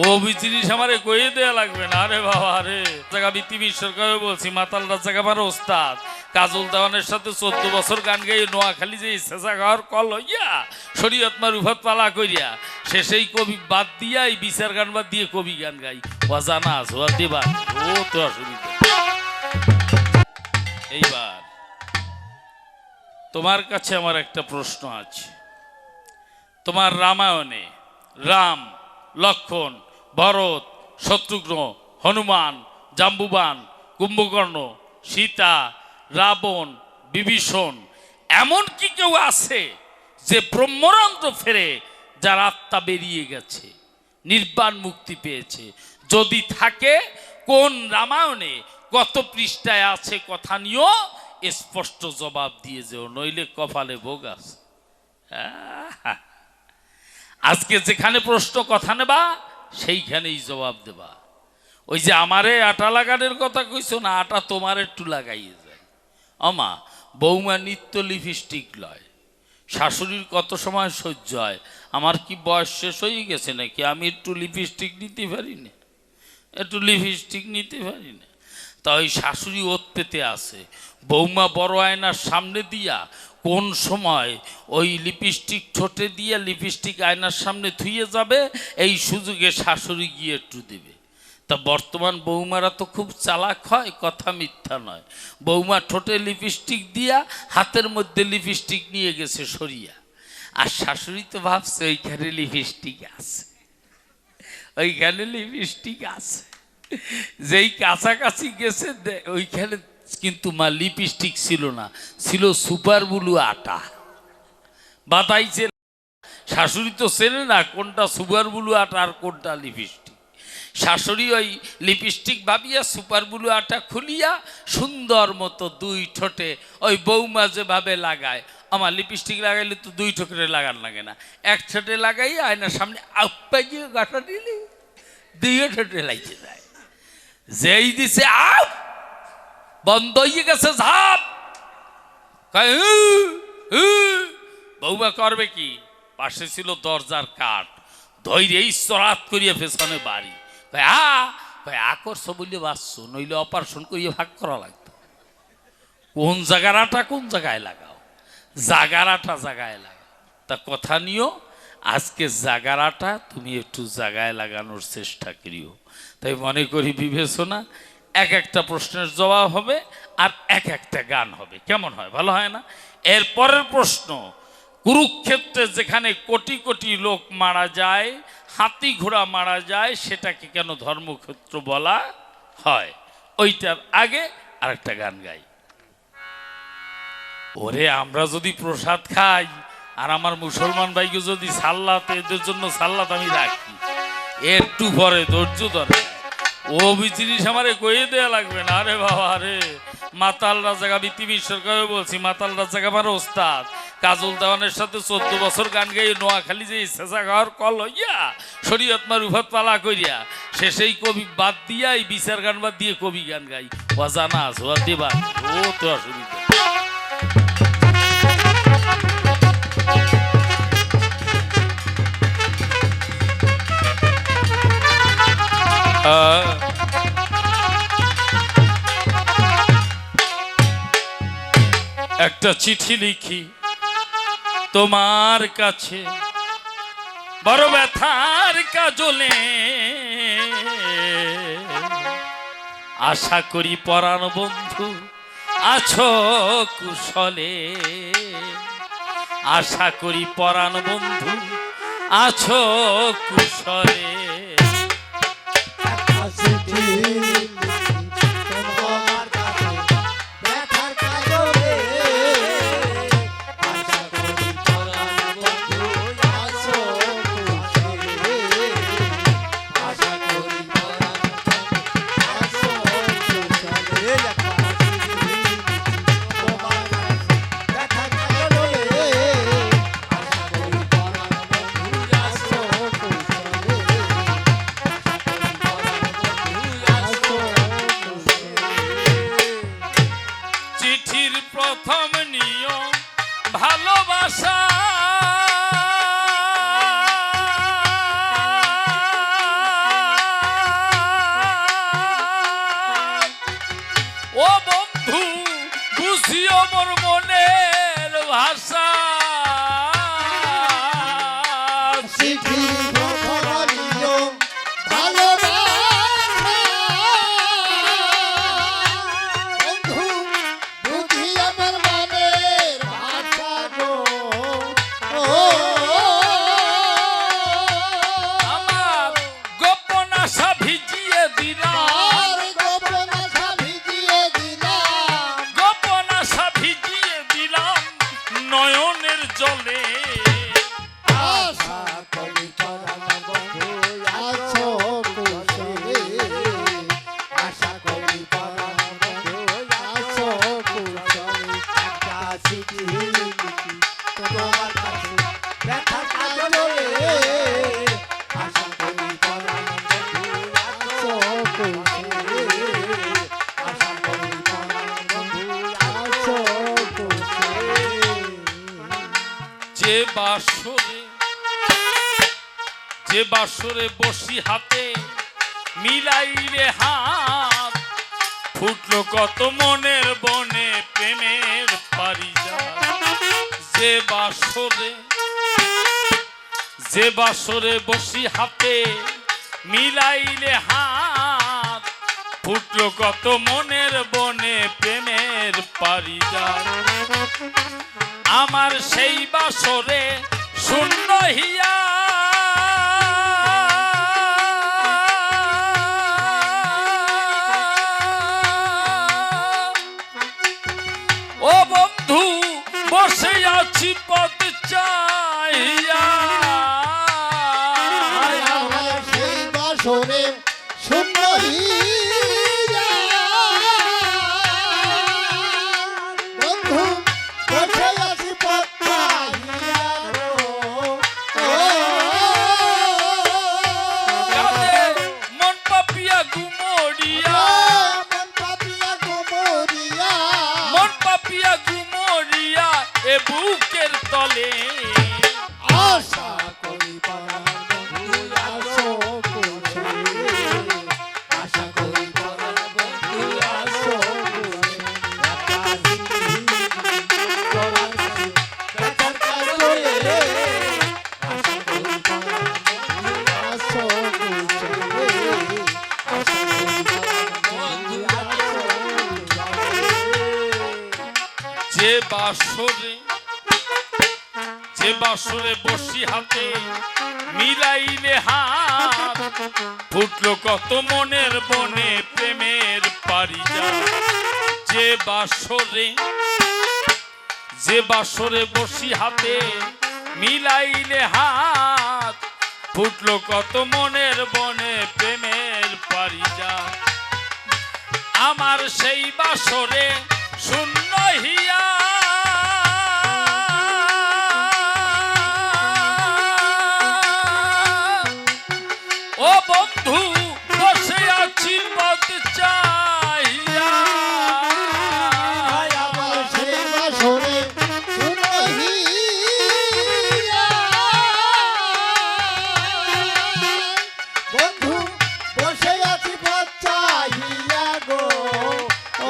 ও জিনিস আমারে কইয়ে দেয়া লাগবে না। আরে বাবা রে, জায়গা বিতিবি সরকারে বলছি মাতালরা জায়গা আমার ওস্তাদ কাজল দেওয়ানের সাথে 14 বছর গান গাই নোয়াখালী যে ইচ্ছা খাওয়ার কল হইয়া শরীয়ত মারুফত পালা করিয়া শেষেই কবি বাদ দিয়া এই বিচার গান বাদ দিয়ে কবি গান গাই অজানা জোয়া দেবা ও তো অসুবিধা। এইবার তোমার কাছে আমার একটা প্রশ্ন আছে। তোমার রামায়ণে রাম, লক্ষ্মণ, ভরত, শত্রুঘ্ন, হনুমান, জাম্বুবান, কুম্ভকর্ণ, সীতা, রাবণ, বিভীষণ এমন কি কেউ আছে যে ব্রহ্মরন্ধ্র ফেরে যার আত্মা বেরিয়ে গেছে, নির্বাণ মুক্তি পেয়েছে? যদি থাকে কোন রামায়ণে কত পৃষ্ঠায় আছে কথা নিয়েও স্পষ্ট জবাব দিয়ে যেও, নইলে কপালে ভোগ আছে। আজকে যেখানে প্রশ্ন কথা নেবা সেইখানেই জবাব দেবা। ওই যে আমারে আটা লাগানোর কথা কইছো না, আটা তোমার একটু লাগাইয়ে যায়। আমা বৌমা নিত্য লিপস্টিক লয়, শাশুড়ির কত সময় সহ্য হয়। আমার কি বয়স শেষ হয়ে গেছে নাকি আমি একটু লিপস্টিক নিতে পারি না, একটু লিপস্টিক নিতে পারি না? তা ওই শাশুড়ি ওত পেতে আছে, বৌমা বড় আয়নার সামনে দিয়া কোন সময় ওই লিপস্টিক ঠোঁটে দিয়ে লিপস্টিক আয়নার সামনে ধুয়ে যাবে, এই সুযোগে শাশুড়ি গিয়ে একটু দেবে। তা বর্তমান বৌমারা তো খুব চালাক হয়, কথা মিথ্যা নয়। বৌমা ঠোঁটে লিপস্টিক দিয়া হাতের মধ্যে লিপস্টিক নিয়ে গেছে সরিয়া, আর শাশুড়ি তো ভাবছে ওইখানে লিপস্টিক আছে, ওইখানে লিপস্টিক আছে। যেই কাছাকাছি গেছে ওইখানে কিন্তু মা লিপস্টিক ছিল না, ছিল সুপার ব্লু আটা বাতাইছে। শাশুড়ি তো চেনে না কোনটা সুপার ব্লু আটা আর কোনটা লিপস্টিক। শাশুড়ি ওই লিপস্টিক ভাবিয়া সুপার ব্লু আটা খুলিয়া সুন্দর মতো দুই ঠোঁটে ওই বৌমা যেভাবে লাগায়, আমার লিপস্টিক লাগাইলে তো দুই ঠোঁটে লাগান লাগে না, এক ঠোঁটে লাগাই আয়নার সামনে আপ্পাইয়ে গাঁটা দিলে দুই ঠোঁটে লাগিয়ে যায়। যেই দিছে আপ বন্ধ হয়ে গেছে ঝাপ, বৌমা করবে কি? পাশে ছিল দরজার কাঠ, ধৈর্যেই চরাত করিয়া পেছনে বাড়ি। করছো বললে বাঁচছো, নইলে অপারেশন করিয়ে ভাগ করা লাগতো। কোন জায়গাটা কোন জায়গায় লাগাও, জাগারাটা জায়গায় লাগাও। তা কথা নিও আজকে জাগারাটা তুমি একটু জায়গায় লাগানোর চেষ্টা করিও। তাই মনে করি বিবেচনা এক একটা প্রশ্নের জবাব হবে আর এক একটা গান হবে, কেমন হয়? ভালো হয় না? এরপরের প্রশ্ন, কুরুক্ষেত্রে যেখানে কোটি কোটি লোক মারা যায়, হাতি ঘোড়া মারা যায়, সেটাকে কেন ধর্মক্ষেত্র বলা হয়? ওইটার আগে আরেকটা গান গাই। ওরে আমরা যদি প্রসাদ খাই আর আমার মুসলমান ভাইকে যদি সাল্লাত, এদের জন্য সাল্লাত আমি রাখি, একটু পরে ধৈর্য ধরে ও জিনিস আমারে কইয়ে দেয়া লাগবে না। আরে বাবা রে, মাতালরা জায়গা বিতিবি সরকারে বলছি মাতালরা জায়গা আমার ওস্তাদ কাজল দেওয়ানের সাথে 14 বছর গান গাই নোয়াখালী যে ইচ্ছা খাওয়ার কল হইয়া শরীয়ত মারুফত পালা করিয়া শেষেই কবি বাদ দিয়া এই বিচার গান বাদ দিয়ে কবি গান গাই অজানা জোয়া দেবা ও তো অসুবিধা। একটা চিঠি লিখি তোমার কাছে বড় ব্যথার কাজলে, আশা করি পরাণ বন্ধু আছো কুশলে, আশা করি পরাণ বন্ধু আছো কুশলে। ভাষা চিঠি প্রথমীয় ভালোবাসা বন্ধু বুঝি আমার মনের ভাষা গো আমার গোপন আশা ভিজিয়ে দিলাম আর গোপন আশা ভিজিয়ে দিলাম গোপন আশা ভিজিয়ে দিলাম নয়নের জলে আশা করি পরাণ বন্ধু আছো কুশলে আশা করি পরাণ বন্ধু আছো কুশলে একটা চিঠি লিখি তোমার কাছে ব্যথা কাজলে আশা করি পরাণ বন্ধু আছো কুশলে আশা করি পরাণ বন্ধু আছো কুশলে যে বাসরে বসি হাতে মিলাইলে হাত ফুটলো কত মনের বনে প্রেমের পারিজাত যে বাসরে বসি হাতে মিলাইলে হাত ফুটলো কত মনের বনে প্রেমের পারিজাত আমার সেই বাসরে শূন্য হিয়া ও বন্ধু বসে আছি পথ চাইয়া আমার সেই বাসরে শূন্য হিয়া বন্ধু বসে আছি পথ পাইয়া কাঁদে মন পাপিয়া গুমরিয়া মন পাপিয়া গোমরিয়া মন পাপিয়া গুমরিয়া এ বুকের তলে আশা করি পরাণ বন্ধু আছো কুশলে আশা করি পরাণ বন্ধু আছো কুশলে একটা চিঠি তোমার কাছে ব্যথার কাজলে আশা করি পরাণ বন্ধু আছো কুশলে আশা করি পরাণ বন্ধু আছো কুশলে যে বাসরে বসি হাতে মিলাইলে হাত ফুটলো কত মনের বনে প্রেমের পারিজাত যে বাসরে বসি হাতে মিলাইলে হাত ফুটলো কত মনের বনে প্রেমের পারিজাত আমার সেই বাসরে শূন্য হিয়া ও বন্ধু বসে আছি পথ চাইয়া আমার সেই বাসরে শূন্য হিয়া বন্ধু বসে আছি পথ চাহিয়া গো ও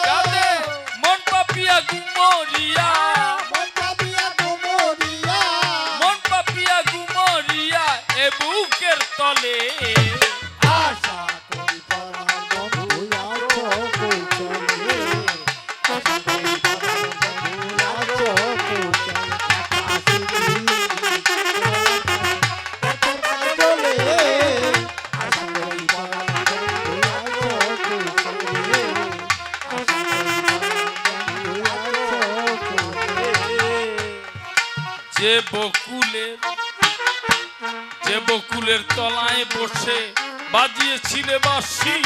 কাঁদে মন পাপিয়া গুমরিয়া মন পাপিয়া গোমরিয়া মন পাপিয়া গুমরিয়া এ বুকের তলে আশা করি পরাণ বন্ধু আছো কুশলে আশা করি পরাণ বন্ধু আছো কুশলে একটা চিঠি ব্যথার কাজলে আশা করি পরাণ বন্ধু আছো কুশলে আশা করি পরাণ বন্ধু আছো কুশলে যে বকুলের তলায় বসে বাজিয়েছিলে বাঁশি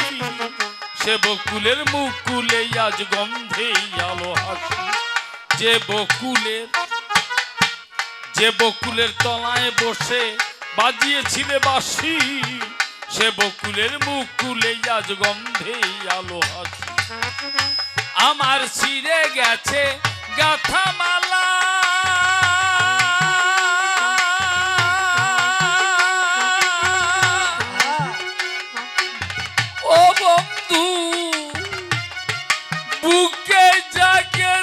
সে বকুলের মুকুলে আজ গন্ধে আলো হাসি যে বকুলের তলায় বসে বাজিয়েছিলে বাঁশি সে বকুলের মুকুলে আজ গন্ধে আলো হাসি আমার ছিঁড়ে গেছে গাথা মালা ও বন্ধু বুকে জাগে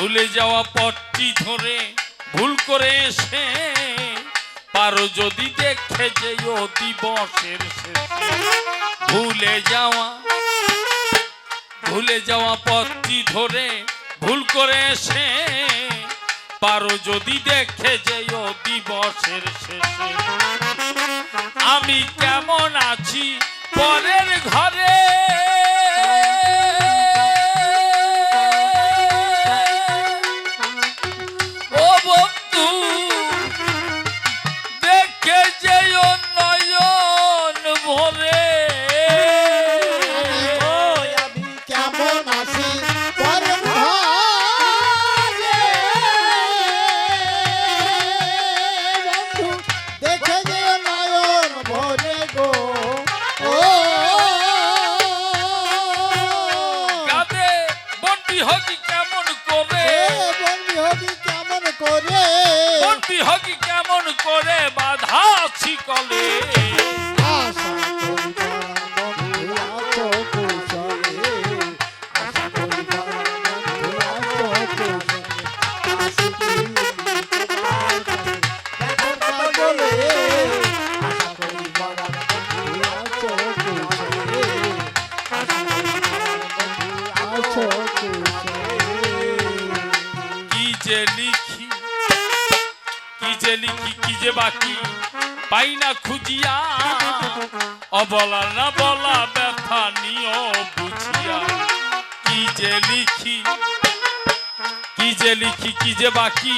ভুলে যাওয়া পথটি ধরে ভুল করে এসে পারো যদি দেখে যেও দিবসের শেষে। ভুলে যাওয়া পথটি ধরে ভুল করে এসে পারো যদি দেখে যেও দিবসের শেষে। আমি কেমন আছি পরের ঘরে, ও বন্ধু দেখে যেও নয়ন ভরে। আমি কেমন আছি পরের ঘরে, বন্ধু দেখে যে নয়ন ভরে গো। ও কাঁদে বন্দি হকি কেমন করে, বন্ধু হবি কেমন করে, বন্দি হকি কেমন করে বাধা আছি কলে। আশা করি বন্ধু আছো কুশলে, আশা করি বন্ধু আছো কুশলে, আসিকি তোমার কাছে দেখা বলে। আশা করি বন্ধু আছো কুশলে, আশা করি বন্ধু আছো কুশলে। কি যে লিখি কি যে বাকি পাই না খুঁজিয়া, অবলা না বলা ব্যথা নিও বুঝিয়া। কি যে লিখি কি যে বাকি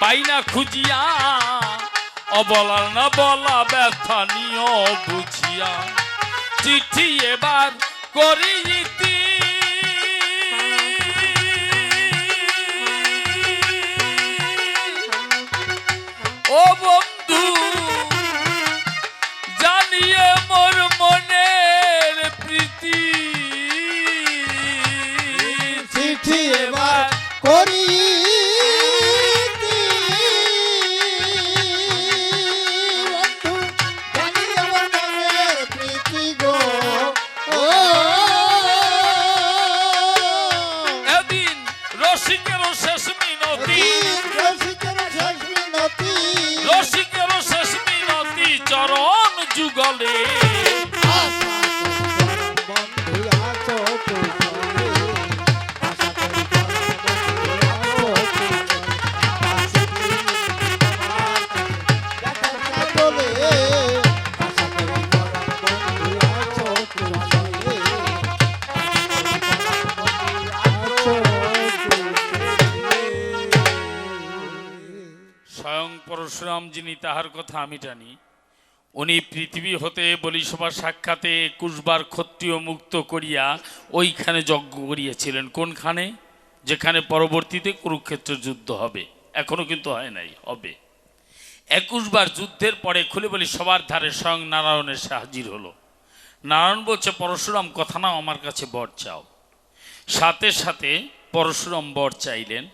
পাই না খুঁজিয়া, অবলা না বলা ব্যথা নিও বুঝিয়া। চিঠি এবার করি ইতি, ও বন্ধু জানিয়ে মোর মনের প্রীতি। চিঠি এবার করি বন্ধু, জানি আমার মনের প্রীতি গো। ও এদিন রসিকেরও শেষ মিনতি, রসিকের শেষ মিনতি, রসিকের শেষ মিনতি চরণ যুগলে। আশা করি বন্ধু আছো কুশলে, আশা করি বন্ধু আছো কুশলে, আসিকি তোমার কাছে দেখা বলে। আশা করি বন্ধু আছো কুশলে, আশা করি স্বয়ং পরশুরাম যিনি তাহার কথা আমি জানি, উনি পৃথিবী হতে বলি সবার সাক্ষাতে 21 বার ক্ষত্রিয় মুক্ত করিয়া ওইখানে যজ্ঞ করিয়াছিলেন। কোনখানে? যেখানে পরবর্তীতে কুরুক্ষেত্র যুদ্ধ হবে, এখনো কিন্তু হয় নাই, হবে। 21 বার যুদ্ধের পরে খুলে বলি সবার ধারে স্বয়ং নারায়ণ এসে হাজির হলো। নারায়ণ বলছে, পরশুরাম কথা নাও, আমার কাছে বর চাও। সাথে সাথে পরশুরাম বর চাইলেন।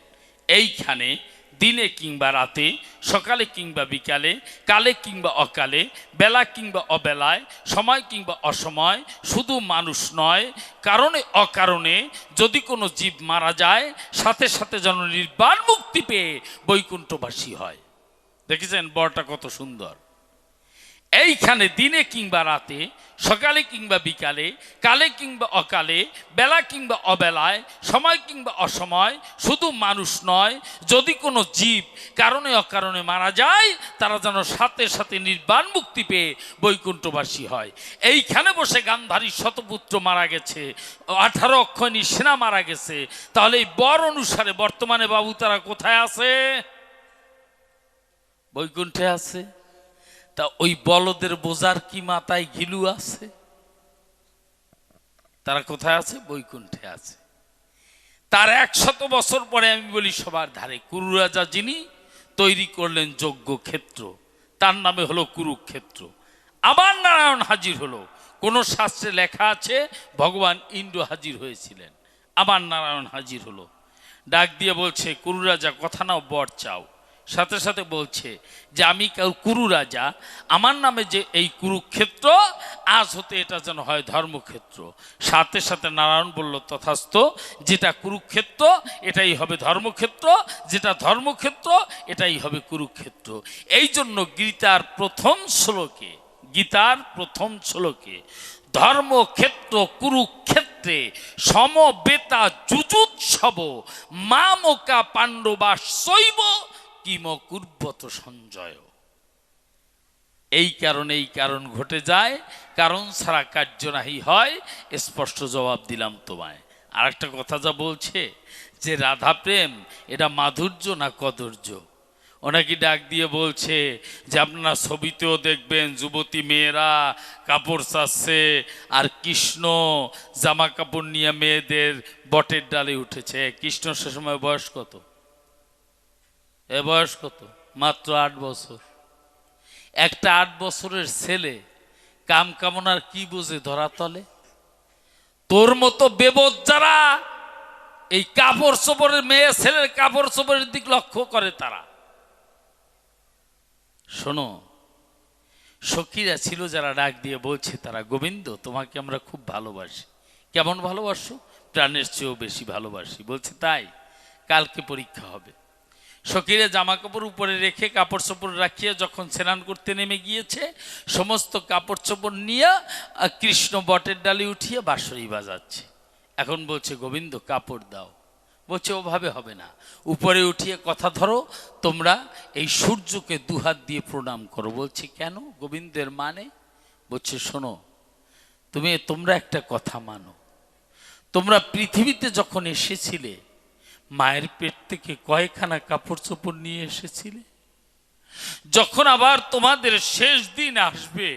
এইখানে দিনে কিংবা রাতে, সকালে কিংবা বিকালে, কালে কিংবা অকালে, বেলা কিংবা অবেলায়, সময় কিংবা অসময়, শুধু মানুষ নয়, কারণে অকারণে যদি কোনো জীব মারা যায়, সাথে সাথে যেন নির্বাণ মুক্তি পেয়ে বৈকুণ্ঠবাসী হয়। দেখেছেন বরটা কত সুন্দর। এইখানে দিনে কিংবা রাতে, সকালে কিংবা বিকালে, কালে কিংবা অকালে, বেলা কিংবা অবেলায়, সময় কিংবা অসময়, শুধু মানুষ নয়, যদি কোনো জীব কারণে অকারণে মারা যায়, তারা যেন সাথে সাথে নির্বাণ মুক্তি পেয়ে বৈকুণ্ঠবাসী হয়। এইখানে বসে গান্ধারী শতপুত্র মারা গেছে, 18 অক্ষয়ণী সেনা মারা গেছে। তাহলে এই বর অনুসারে বর্তমানে বাবু তারা কোথায় আছে? বৈকুণ্ঠে আছে। তা ওই বলদের বোঝার কি মাথায় ঘিলু আছে? তারা কোথায় আছে? বৈকুণ্ঠে আছে। তার 100 বছর পরে আমি বলি সবার ধারে কুরু রাজা যিনি তৈরি করলেন যজ্ঞ ক্ষেত্র, তার নামে হলো কুরুক্ষেত্র। আবার নারায়ণ হাজির হলো। কোন শাস্ত্রে লেখা আছে ভগবান ইন্দ্র হাজির হয়েছিলেন, আবার নারায়ণ হাজির হলো। ডাক দিয়ে বলছে, কুরু রাজা কথা নাও, বর চাও। সাথে সাথে বলছে যে আমি কুরু রাজা, আমার নামে যে এই কুরুক্ষেত্র, আজ হতে এটা যেন হয় ধর্মক্ষেত্র। সাথে সাথে নারায়ণ বলল তথাস্ত, যেটা কুরুক্ষেত্র এটাই হবে ধর্মক্ষেত্র, যেটা ধর্মক্ষেত্র এটাই হবে কুরুক্ষেত্র। এই জন্য গীতার প্রথম শ্লোকে ধর্মক্ষেত্র কুরুক্ষেত্রে সমবেতা যুজুৎসব মামকা পাণ্ডবা শৈব কিম কুর্বত সঞ্জয়। এই কারণ ঘটে যায়, কারণ ছাড়া কার্য নাহি হয়, স্পষ্ট জবাব দিলাম তোমায়। আর একটা কথা যা বলছে যে রাধা প্রেম এটা মাধুর্য না কদর্য। ওনাকে ডাক দিয়ে বলছে যে আপনারা ছবিতেও দেখবেন যুবতী মেয়েরা কাপড় চাচ্ছে, আর কৃষ্ণ জামা কাপড় নিয়ে মেয়েদের বটের ডালে উঠেছে। কৃষ্ণ সে সময় বয়স কত? বয়স কত? মাত্র 8 বছর। একটা 8 বছরের ছেলে কাম কামনার কি বোঝে ধরাতলে? তোর মতো বেবদ যারা এই কাপড় চোপড়ের, মেয়ে ছেলের কাপড় চোপড়ের দিক লক্ষ্য করে, তারা শোনো, সখীরা ছিল যারা ডাক দিয়ে বলছে তারা, গোবিন্দ তোমাকে আমরা খুব ভালোবাসি। কেমন ভালোবাসো? প্রাণের চেয়েও বেশি ভালোবাসি। বলছে তাই, কালকে পরীক্ষা হবে। সখীরা জামা কাপড় উপরে রেখে কাপড় চোপড় রাখিয়ে যখন স্নান করতে নেমে গিয়েছে, সমস্ত কাপড় চোপড় নিয়ে কৃষ্ণ বটের ডালে উঠিয়ে বাঁশরি বাজাচ্ছে। এখন বলছে গোবিন্দ কাপড় দাও। বলছে ওভাবে হবে না, উপরে উঠিয়ে কথা ধরো, তোমরা এই সূর্যকে দুহাত দিয়ে প্রণাম করো। বলছে কেন গোবিন্দের মানে? বলছে শোনো, তোমরা একটা কথা মানো, তোমরা পৃথিবীতে যখন এসেছিলে মায়ের পেট থেকে কয়খানা কাপড় চোপড় নিয়ে এসেছিলে? যখন আবার তোমাদের শেষ দিন আসবে,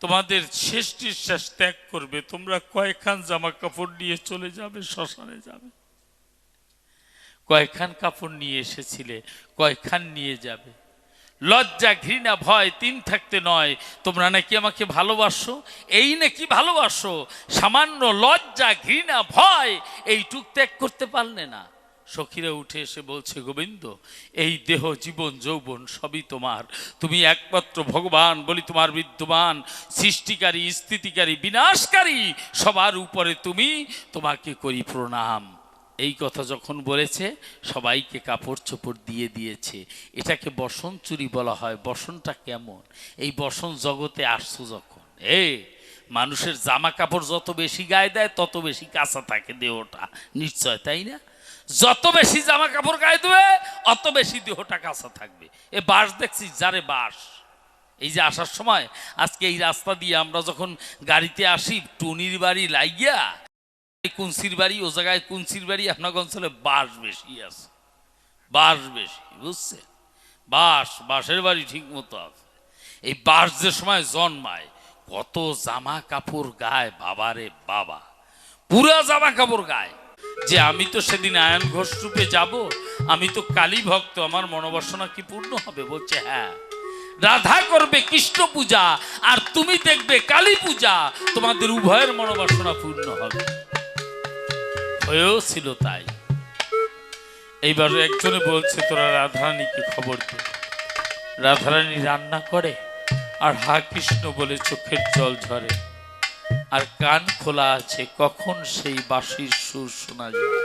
তোমাদের শেষ নিঃশ্বাস ত্যাগ করবে, তোমরা কয়খান জামা কাপড় নিয়ে চলে যাবে, শ্মশানে যাবে? কয়খান কাপড় নিয়ে এসেছিলে, কয়খান নিয়ে যাবে? লজ্জা ঘৃণা ভয় 3 থাকতে নয়। তোমরা নাকি আমাকে ভালোবাসো, এই নাকি ভালোবাসো? সামান্য লজ্জা ঘৃণা ভয় এইটুক ত্যাগ করতে পারলে না? সখীরা উঠে এসে বলছে গোবিন্দ, এই দেহ জীবন যৌবন সবই তোমার, তুমি একমাত্র ভগবান বলি তোমার বিদ্যমান, সৃষ্টিকারী স্থিতিকারী বিনাশকারী সবার উপরে তুমি, তোমাকে করি প্রণাম। এই কথা যখন বলেছে সবাইকে কাপড় চোপড় দিয়ে দিয়েছে। এটাকে বসন চুরি বলা হয়। বসনটা কেমন? এই বসন জগতে আসছো যখন, মানুষের জামা কাপড় যত বেশি গায়ে দেয় তত বেশি কাঁচা থাকে দেহটা, নিশ্চয় তাই না? যত বেশি জামা কাপড় গায়ে দেবে অত বেশি দেহটা কাঁচা থাকবে। এ বাঁশ দেখছি যারে বাঁশ, এই যে আসার সময় আজকে এই রাস্তা দিয়ে আমরা যখন গাড়িতে আসি, টুনির বাড়ি লাইগিয়া কুঞ্চির বাড়ি, ও জায়গায় কুঞ্চির বাড়ি, আপনার অঞ্চলে বাঁশ বেশি আছে, বাঁশ বেশি, বুঝছে? বাঁশের বাড়ি ঠিক মতো আছে। এই বাঁশ যে সময় জন্মায় কত জামা কাপড় গায়ে, বাবারে বাবা, পুরা জামা কাপড় গায়ে। যে আমি তো সেদিন আয়ন ঘোষ রূপে যাব, আমি তো কালী ভক্ত, আমার মনোবাসনা কি পূর্ণ হবে? বলছে হ্যাঁ, রাধা করবে কৃষ্ণ পূজা আর তুমি দেখবে কালী পূজা, তোমাদের উভয়ের মনোবাসনা পূর্ণ হবে। হয়েও ছিল তাই। এইবার একজনে বলছে তোরা রাধারানীকে খবর দে। রাধারানী রান্না করে আর হা কৃষ্ণ বলে চোখের জল ঝরে, আর কান খোলা আছে, কখন সেই বাঁশির সুর শোনা যায়।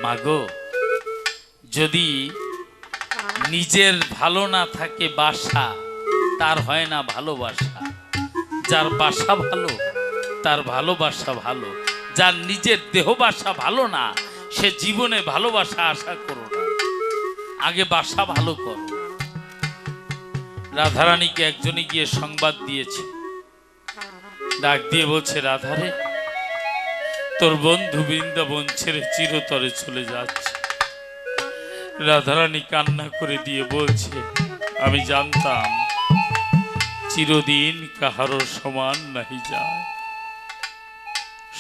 মাগো, যদি নিজের ভালো না থাকে বাসা, তার হয় না ভালোবাসা। যার বাসা ভালো তার ভালোবাসা ভালো। যার নিজের দেহ বাসা ভালো না, সে জীবনে ভালোবাসা আশা করো না, আগে বাসা ভালো করো। রাধারানীকে একজনে গিয়ে সংবাদ দিয়েছে, ডাক দিয়ে বলছে রাধারে, তোর বন্ধু বৃন্দাবন ছেড়ে চিরতরে চলে যাচ্ছে। রাধারানী কান্না করে দিয়ে বলছে, আমি জানতাম চিরদিন কাহারো সমান নাহি যায়।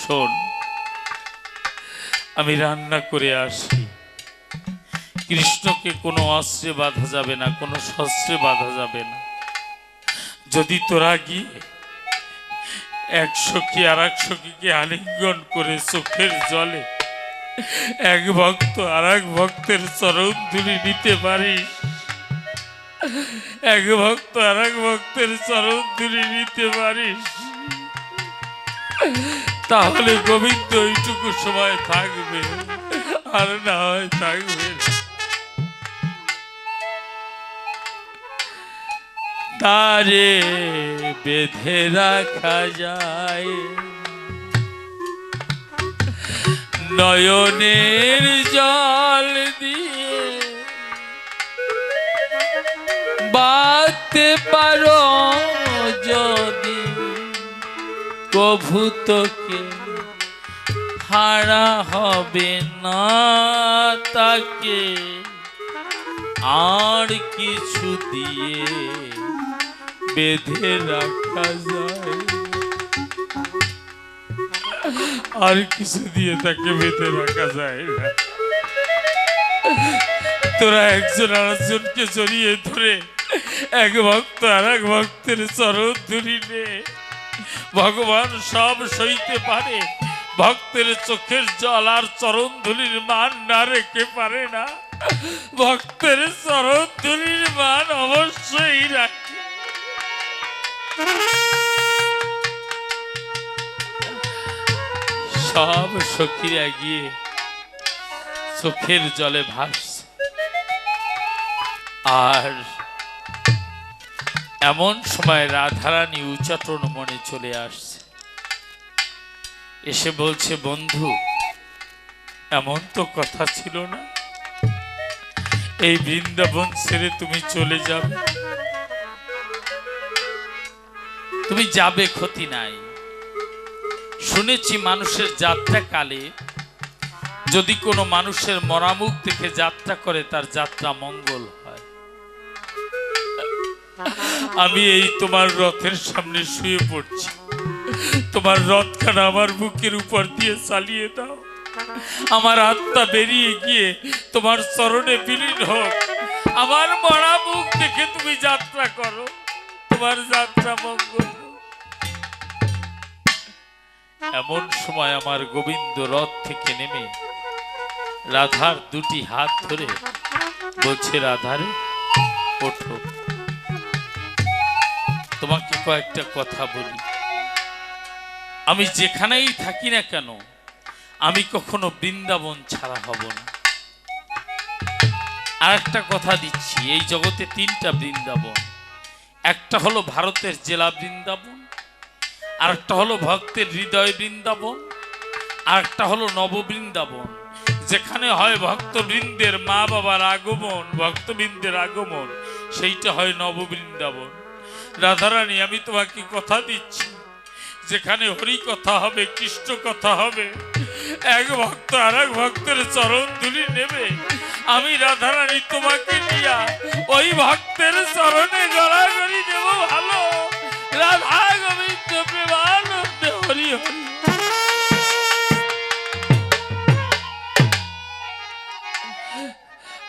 শোন, আমি রান্না করে আসি, কৃষ্ণকে কোনো অস্ত্রে বাঁধা যাবে না, কোনো শস্ত্রে বাঁধা যাবে না। যদি তোরা গিয়ে এক সখী আর এক সখীকে আলিঙ্গন করে চোখের জলে এক ভক্ত আর এক ভক্তের চরণ ধুলি নিতে পারিস, এক ভক্ত আর এক ভক্তের চরণ ধুলি নিতে পারিস, তাহলে গোবিন্দ এইটুকু সময় থাকবে, আর না হয় থাকবে না। তারে বেঁধে রাখা যায় নয়নের জল দিয়ে, বাঁধতে পারো যদি কভু তোকে হারা হবে না তাকে আর কিছু দিয়ে বেঁধে রাখা যায়, আর কিছু দিয়ে তাকে বেঁধে রাখা যায় না। তোরা একজন আরেকজনকে জড়িয়ে ধরে এক ভক্ত আর এক ভক্তের চরণ ধুলি নে। ভগবান সব সইতে পারে, ভক্তের চোখের জল আর চরণ ধুলির মান না রেখে পারে না, ভক্তের চরণ ধুলির মান অবশ্যই রাখে। সব সখীরা গিয়ে চোখের জলে ভাসছে, আর এমন সময় রাধারানী উচ্চাটন মনে চলে আসছে, এসে বলছে, বন্ধু এমন তো কথা ছিল না, এই বৃন্দাবন ছেড়ে তুমি চলে যাবে। তুমি যাবে ক্ষতি নাই, শুনেছি মানুষের যাত্রা কালে যদি কোনো মানুষের মরামুখ দেখে যাত্রা করে তার যাত্রা মঙ্গল হয়। আমি এই তোমার রথের সামনে শুয়ে পড়ছি, তোমার রথখানা আমার বুকের উপর দিয়ে চালিয়ে দাও, আমার আত্মা বেরিয়ে গিয়ে তোমার চরণে বিলীন হোক, আমার মরা মুখ দেখে তুমি যাত্রা করো, তোমার যাত্রা মঙ্গল হোক। এমন সময় আমার গোবিন্দ রথ থেকে নেমে রাধার দুটি হাত ধরে বলছে, রাধারে ওঠো, তোমাকে কয়েকটা কথা বলি। আমি যেখানেই থাকি না কেন আমি কখনো বৃন্দাবন ছাড়া হব না। আর একটা কথা দিচ্ছি, এই জগতে তিনটা বৃন্দাবন, একটা হলো ভারতের জেলা বৃন্দাবন, আর একটা হলো ভক্তের হৃদয় বৃন্দাবন, আর একটা হলো নববৃন্দাবন, যেখানে হয় ভক্তবৃন্দের মা বাবার আগমন, ভক্তবৃন্দের আগমন, সেইটা হয় নববৃন্দাবন। রাধারানী আমি তোমাকে কথা দিচ্ছি, যেখানে হরি কথা হবে, কৃষ্ণ কথা হবে, এক ভক্ত আর এক ভক্তের চরণ ধুলি নেবে, আমি রাধারানী তোমাকে নিয়া ওই ভক্তের চরণে গড়াগড়ি দেব। ভালো রাধা গোবিন্দ প্রেমানন্দে হরি হরি।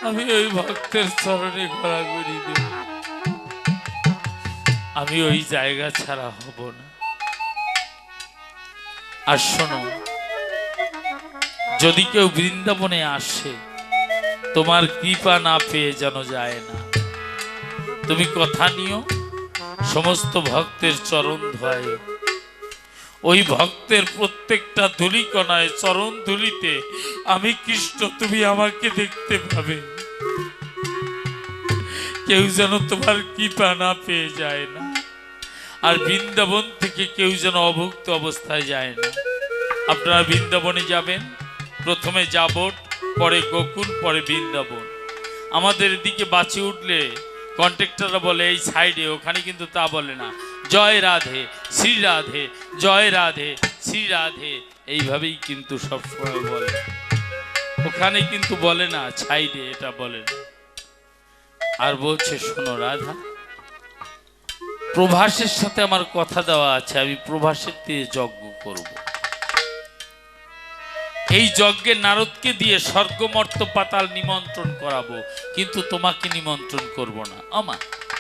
আমি ওই ভক্তের চরণে গড়াগড়ি দেব, আমি ওই জায়গা ছাড়া হব না। আর শোনো, যদি কেউ বৃন্দাবনে আসে তোমার কৃপা না পেয়ে যেন যায় না। তুমি কথা নিও, সমস্ত ভক্তের চরণ ধোয়, ওই ভক্তের প্রত্যেকটা ধূলিকণায় চরণ ধুলিতে আমি কৃষ্ণ, তুমি আমাকে দেখতে পাবে। কেউ যেন তোমার কৃপা না পেয়ে যায় না, আর বৃন্দাবন থেকে কেউ যেন অভুক্ত অবস্থায় যায় না। আপনারা বৃন্দাবনে যাবেন, প্রথমে যাবট, পরে গোকুল, পরে বৃন্দাবন। আমাদের দিকে বাঁচে উঠলে কন্ট্রাক্টররা বলে এই সাইডে, ওখানে কিন্তু তা বলে না, জয় রাধে শ্রী রাধে, জয় রাধে শ্রী রাধে, এইভাবেই কিন্তু সবসময় বলে। ওখানে কিন্তু বলে না সাইডে, এটা বলে না। আর বলছে, শোনো রাধা, প্রভাসের সাথে আমার কথা দেওয়া আছে, আমি প্রভাসের দিয়ে যজ্ঞ করব। এই যজ্ঞে নারদকে দিয়ে স্বর্গ মর্ত পাতাল নিমন্ত্রণ করাবো, কিন্তু তোমাকে নিমন্ত্রণ করব না। আমা,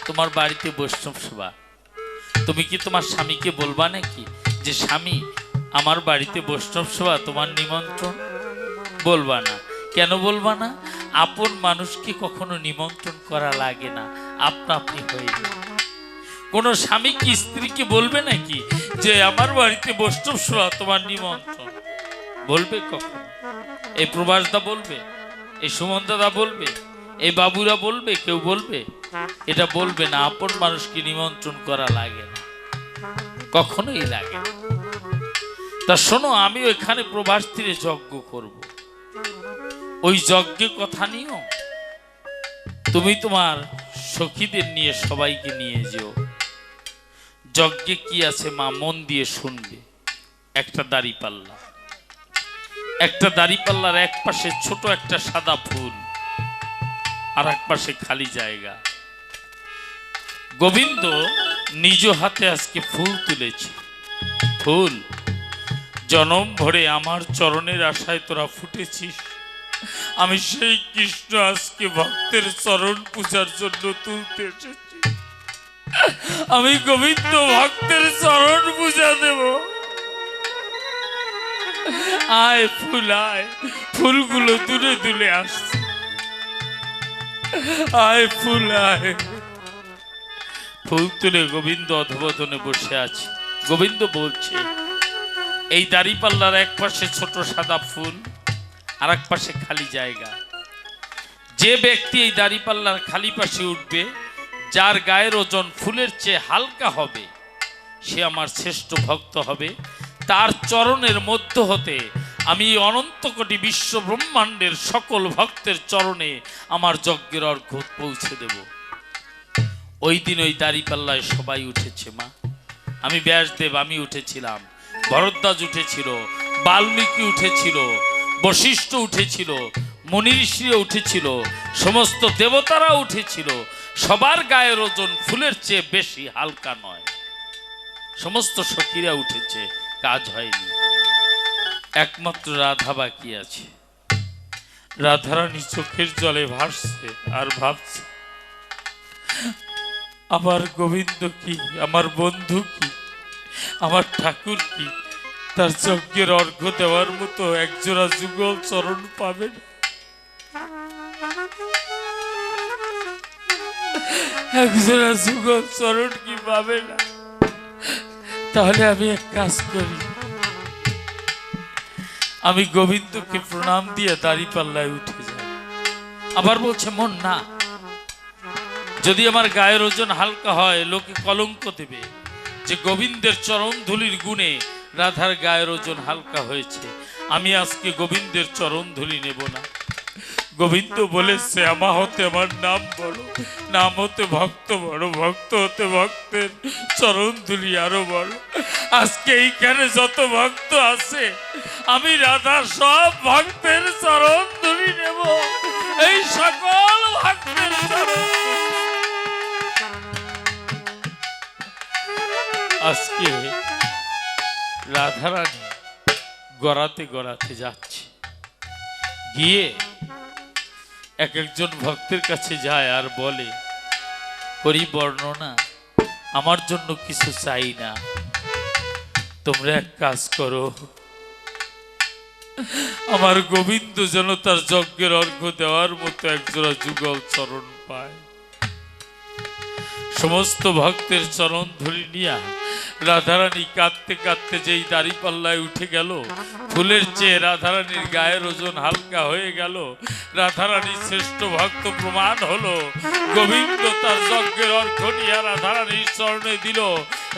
তোমার বাড়িতে বৈষ্ণব সেবা, তুমি কি তোমার স্বামীকে বলবা নাকি যে স্বামী আমার বাড়িতে বৈষ্ণব সেবা, তোমার নিমন্ত্রণ? বলবা না। কেন বলবা না? আপন মানুষকে কখনো নিমন্ত্রণ করা লাগে না, আপনা আপনি হয়ে যায়। কোন স্বামী কি স্ত্রীকে বলবে নাকি যে আমার বাড়িতে বৈষ্ণব সভা তোমার নিমন্ত্রণ? বলবে কখনো? এই প্রবাসদা বলবে, এই সুমন দাদা বলবে, এই বাবুরা বলবে? কেউ বলবে? এটা বলবে না। আপন মানুষকে নিমন্ত্রণ করা লাগে না, কখনোই লাগে না। তা শোনো, আমি ওইখানে প্রবাস তীরে যজ্ঞ করব। ওই যজ্ঞের কথা নিও, তুমি তোমার সখীদের নিয়ে সবাইকে নিয়ে যেও। যজ্ঞে কি আছে মা, মন দিয়ে শুনবে। একটা দাঁড়িপাল্লা, একটা দাঁড়িপাল্লার এক পাশে ছোট একটা সাদা ফুল, আর এক পাশে খালি জায়গা। গোবিন্দ নিজ হাতে আজকে ফুল তুলেছে। ফুল, জনম ভরে আমার চরণের আশায় তোরা ফুটেছিস। আমি সেই কৃষ্ণ আজকে ভক্তের চরণ পূজার জন্য তুলতে এসেছি। আমি গোবিন্দ ভক্তের চরণ পূজা দেব। আয় ফুল আয়, ফুলগুলো দূরে দূরে আসছে। আয় ফুল আয়। ফুল তুলে গোবিন্দ অধবদনে বসে আছে। গোবিন্দ বলছে, এই দাঁড়িপাল্লার এক পাশে ছোট সাদা ফুল, আর এক পাশে খালি জায়গা। যে ব্যক্তি এই দাঁড়িপাল্লার খালি পাশে উঠবে, যার গায়ের ওজন ফুলের চেয়ে হালকা হবে, সে আমার শ্রেষ্ঠ ভক্ত হবে। তার চরণের মধ্য হতে আমি অনন্ত কোটি বিশ্ব ব্রহ্মাণ্ডের সকল ভক্তের চরণে আমার যজ্ঞের অর্ঘ্য পৌঁছে দেব। ওই দিন ওই দাঁড়িপাল্লায় সবাই উঠেছে মা। আমি ব্যাসদেব, আমি উঠেছিলাম, ভরদ্বাজ উঠেছিল, বাল্মীকি উঠেছিল, বশিষ্ঠ উঠেছিল, মুনি ঋষিরা উঠেছিল, সমস্ত দেবতারা উঠেছিল। সবার গায়ের ওজন ফুলের চেয়ে বেশি হালকা নয়। সমস্ত সখীরা উঠেছে, কাজ হয়নি। একমাত্র রাধা বাকি আছে। রাধারানী চোখের জলে ভাসছে আর ভাবছে, আমার গোবিন্দ কি, আমার বন্ধু কি, আমার ঠাকুর কি তার যজ্ঞের অর্ঘ্য দেওয়ার মতো একজোড়া যুগল চরণ পাবেন? একজোড়া যুগল চরণ কি পাবে না? তাহলে আমি এক কাজ করি, আমি গোবিন্দকে প্রণাম দিয়ে দাঁড়িপাল্লায় উঠে যাই। আবার বলছে মন না, যদি আমার গায়ের ওজন হালকা হয় লোকে কলঙ্ক দেবে যে গোবিন্দের চরণ ধুলির গুণে রাধার গায়ের ওজন হালকা হয়েছে। আমি আজকে গোবিন্দের চরণ ধুলি নেব না। গোবিন্দ বলেছে, আমার হতে আমার নাম বড়, নাম হতে ভক্ত বড়, ভক্ত হতে ভক্তের চরণ ধুলি আরো বড়। আজকে এইখানে যত ভক্ত আছে, আমি রাধা সব ভক্তের চরণ ধুলি নেব। এই সকল ভক্তের চরণ আজকে রাধারানী গড়াতে গড়াতে যাচ্ছে। গিয়ে এক একজন ভক্তের কাছে যায় আর বলে, হরি বর্ণনা, আমার জন্য কিছু চাই না, তোমরা এক কাজ করো, আমার গোবিন্দ যেন তার যজ্ঞের অর্ঘ্য দেওয়ার মতো একজোড়া যুগল চরণ পায়। সমস্ত ভক্তের চরণ ধরে নিয়া রাধারানী কাঁদতে কাঁদতে যেই দাঁড়িপাল্লায় উঠে গেল, ফুলের চেয়ে রাধারানীর গায়ের ওজন হালকা হয়ে গেল। রাধারানীর শ্রেষ্ঠ ভক্ত প্রমাণ হলো। গোবিন্দ তার যজ্ঞের অর্ঘ্য নিয়ে রাধারানীর চরণে দিল।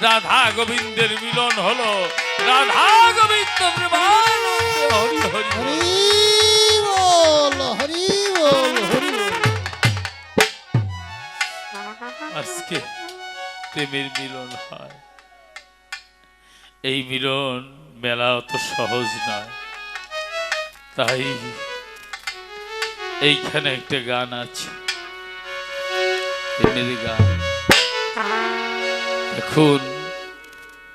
রাধা গোবিন্দের মিলন হলো। রাধা গোবিন্দ প্রেমানন্দে হরি হরি হরি বল, হরি বল, হরি বল। আজকে প্রেমের মিলন হয়। এই মিলন মেলা অত সহজ নয়। তাই এইখানে একটা গান আছে, প্রেমের গান। এখন